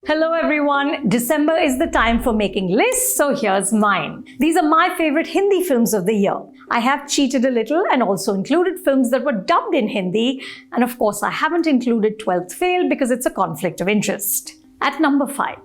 Hello everyone, December is the time for making lists, so here's mine. These are my favorite Hindi films of the year. I have cheated a little and also included films that were dubbed in Hindi, and of course I haven't included 12th Fail because it's a conflict of interest. At number 5,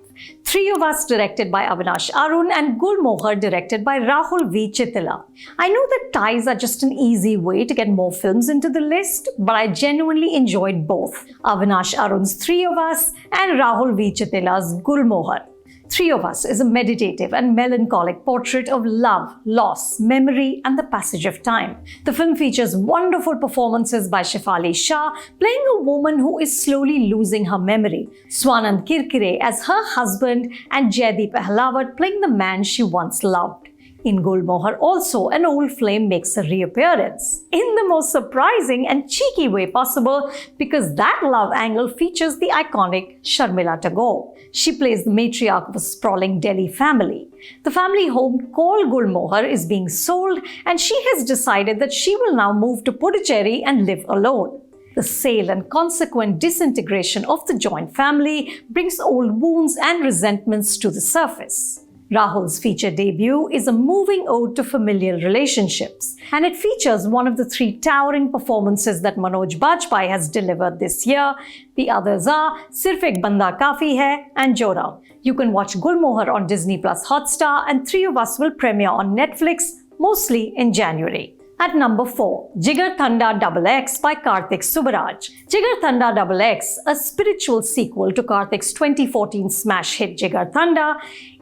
Three of Us directed by Avinash Arun and Gulmohar directed by Rahul V. Chittila. I know that ties are just an easy way to get more films into the list, but I genuinely enjoyed both Avinash Arun's Three of Us and Rahul V. Chittila's Gulmohar. Three of Us is a meditative and melancholic portrait of love, loss, memory, and the passage of time. The film features wonderful performances by Shefali Shah playing a woman who is slowly losing her memory, Swanand Kirkire as her husband, and Jaideep Ahlawat playing the man she once loved. In Gulmohar also, an old flame makes a reappearance, in the most surprising and cheeky way possible, because that love angle features the iconic Sharmila Tagore. She plays the matriarch of a sprawling Delhi family. The family home called Gulmohar is being sold, and she has decided that she will now move to Puducherry and live alone. The sale and consequent disintegration of the joint family brings old wounds and resentments to the surface. Rahul's feature debut is a moving ode to familial relationships, and it features one of the three towering performances that Manoj Bajpayee has delivered this year. The others are Sirf Ek Banda Kafi Hai and Jora. You can watch Gulmohar on Disney Plus Hotstar, and Three of Us will premiere on Netflix, mostly in January. At number 4, Jigger Thunder X by Karthik Subbaraj. Jigger Thunder X, a spiritual sequel to Karthik's 2014 smash hit Jigger Thunder,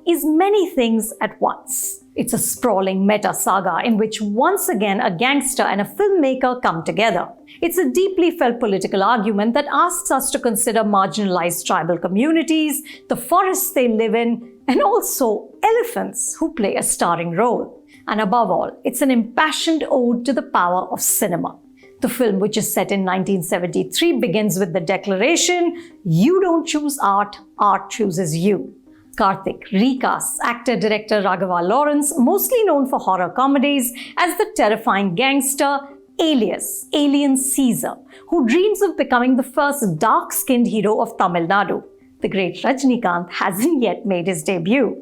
is many things at once. It's a sprawling meta saga in which once again a gangster and a filmmaker come together. It's a deeply felt political argument that asks us to consider marginalized tribal communities, the forests they live in, and also elephants who play a starring role. And above all, it's an impassioned ode to the power of cinema. The film, which is set in 1973, begins with the declaration, "You don't choose art, art chooses you." Karthik recasts actor-director Raghava Lawrence, mostly known for horror comedies, as the terrifying gangster, alias Alien Caesar, who dreams of becoming the first dark-skinned hero of Tamil Nadu. The great Rajinikanth hasn't yet made his debut.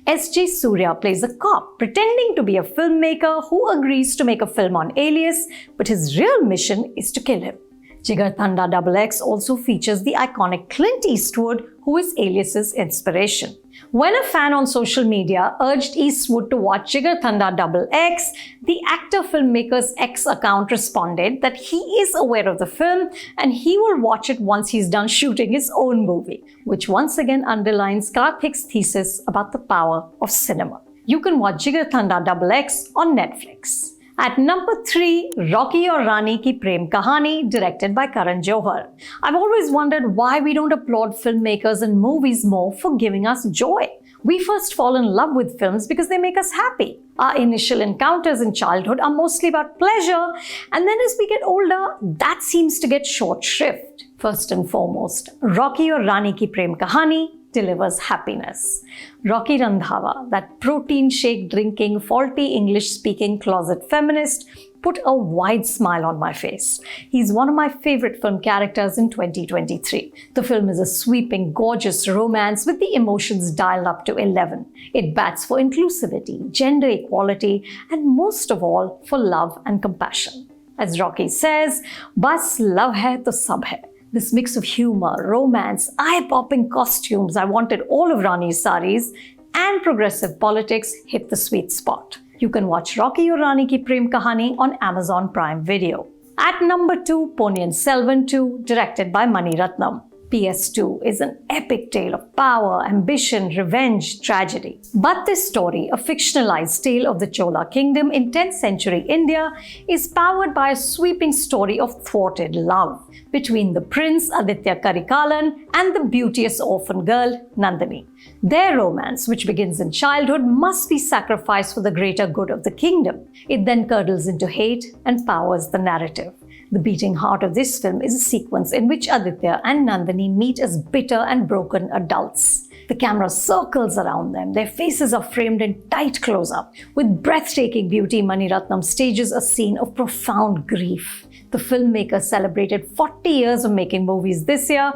S.J. Surya plays a cop pretending to be a filmmaker who agrees to make a film on Alias, but his real mission is to kill him. Jigger Thunder X also features the iconic Clint Eastwood, who is Alias's inspiration. When a fan on social media urged Eastwood to watch Jigger Thunder X, the actor-filmmaker's X account responded that he is aware of the film and he will watch it once he's done shooting his own movie, which once again underlines Karthik's thesis about the power of cinema. You can watch Jigger Thunder X on Netflix. At number 3, Rocky Aur Rani Ki Prem Kahani, directed by Karan Johar. I've always wondered why we don't applaud filmmakers and movies more for giving us joy. We first fall in love with films because they make us happy. Our initial encounters in childhood are mostly about pleasure, and then as we get older, that seems to get short shrift. First and foremost, Rocky Aur Rani Ki Prem Kahani delivers happiness. Rocky Randhawa, that protein shake drinking, faulty English speaking closet feminist, put a wide smile on my face. He's one of my favorite film characters in 2023. The film is a sweeping, gorgeous romance with the emotions dialed up to 11. It bats for inclusivity, gender equality, and most of all, for love and compassion. As Rocky says, "Bas love hai to sab hai." This mix of humor, romance, eye-popping costumes, I wanted all of Rani's saris, and progressive politics hit the sweet spot. You can watch Rocky Aur Rani Ki Prem Kahani on Amazon Prime Video. At number 2, Ponn San 2, directed by Mani Ratnam. PS2 is an epic tale of power, ambition, revenge, tragedy. But this story, a fictionalized tale of the Chola kingdom in 10th century India, is powered by a sweeping story of thwarted love between the prince Aditya Karikalan and the beauteous orphan girl Nandini. Their romance, which begins in childhood, must be sacrificed for the greater good of the kingdom. It then curdles into hate and powers the narrative. The beating heart of this film is a sequence in which Aditya and Nandini meet as bitter and broken adults. The camera circles around them, their faces are framed in tight close-up. With breathtaking beauty, Mani Ratnam stages a scene of profound grief. The filmmaker celebrated 40 years of making movies this year,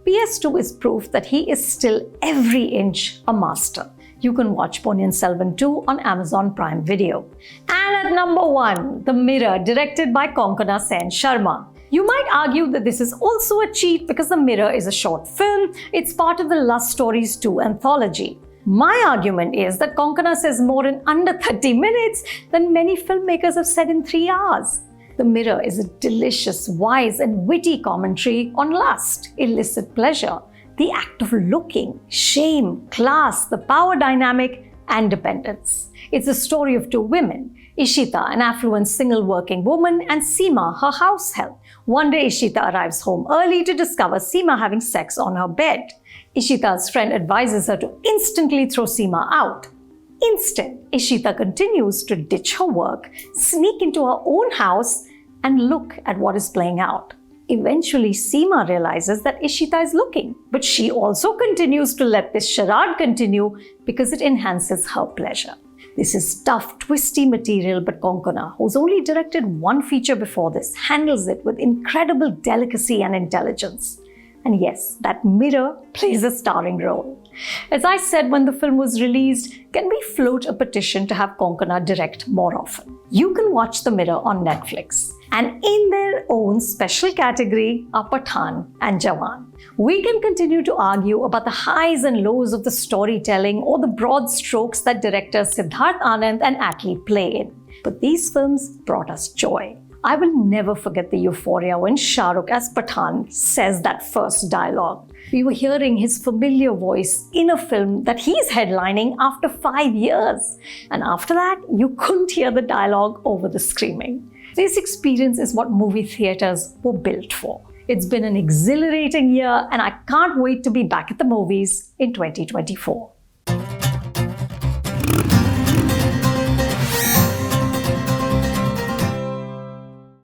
PS2 is proof that he is still every inch a master. You can watch Ponn San 2 on Amazon Prime Video. And at number 1, The Mirror, directed by Ponn San Sharma. You might argue that this is also a cheat because The Mirror is a short film. It's part of the Lust Stories 2 anthology. My argument is that Ponn says more in under 30 minutes than many filmmakers have said in 3 hours. The Mirror is a delicious, wise and witty commentary on lust, illicit pleasure, the act of looking, shame, class, the power dynamic and dependence. It's a story of 2 women, Ishita, an affluent single working woman, and Seema, her house help. One day Ishita arrives home early to discover Seema having sex on her bed. Ishita's friend advises her to instantly throw Seema out. Instead, Ishita continues to ditch her work, sneak into her own house, and look at what is playing out. Eventually, Seema realizes that Ishita is looking, but she also continues to let this charade continue because it enhances her pleasure. This is tough, twisty material, but Ponn, who's only directed 1 feature before this, handles it with incredible delicacy and intelligence. And yes, that mirror plays a starring role. As I said when the film was released, can we float a petition to have Ponn direct more often? You can watch The Mirror on Netflix. And in their own special category are Pathan and Jawan. We can continue to argue about the highs and lows of the storytelling or the broad strokes that directors Siddharth Anand and Atlee play in. But these films brought us joy. I will never forget the euphoria when Shah Rukh as Pathan says that first dialogue. We were hearing his familiar voice in a film that he's headlining after 5 years. And after that, you couldn't hear the dialogue over the screaming. This experience is what movie theaters were built for. It's been an exhilarating year and I can't wait to be back at the movies in 2024.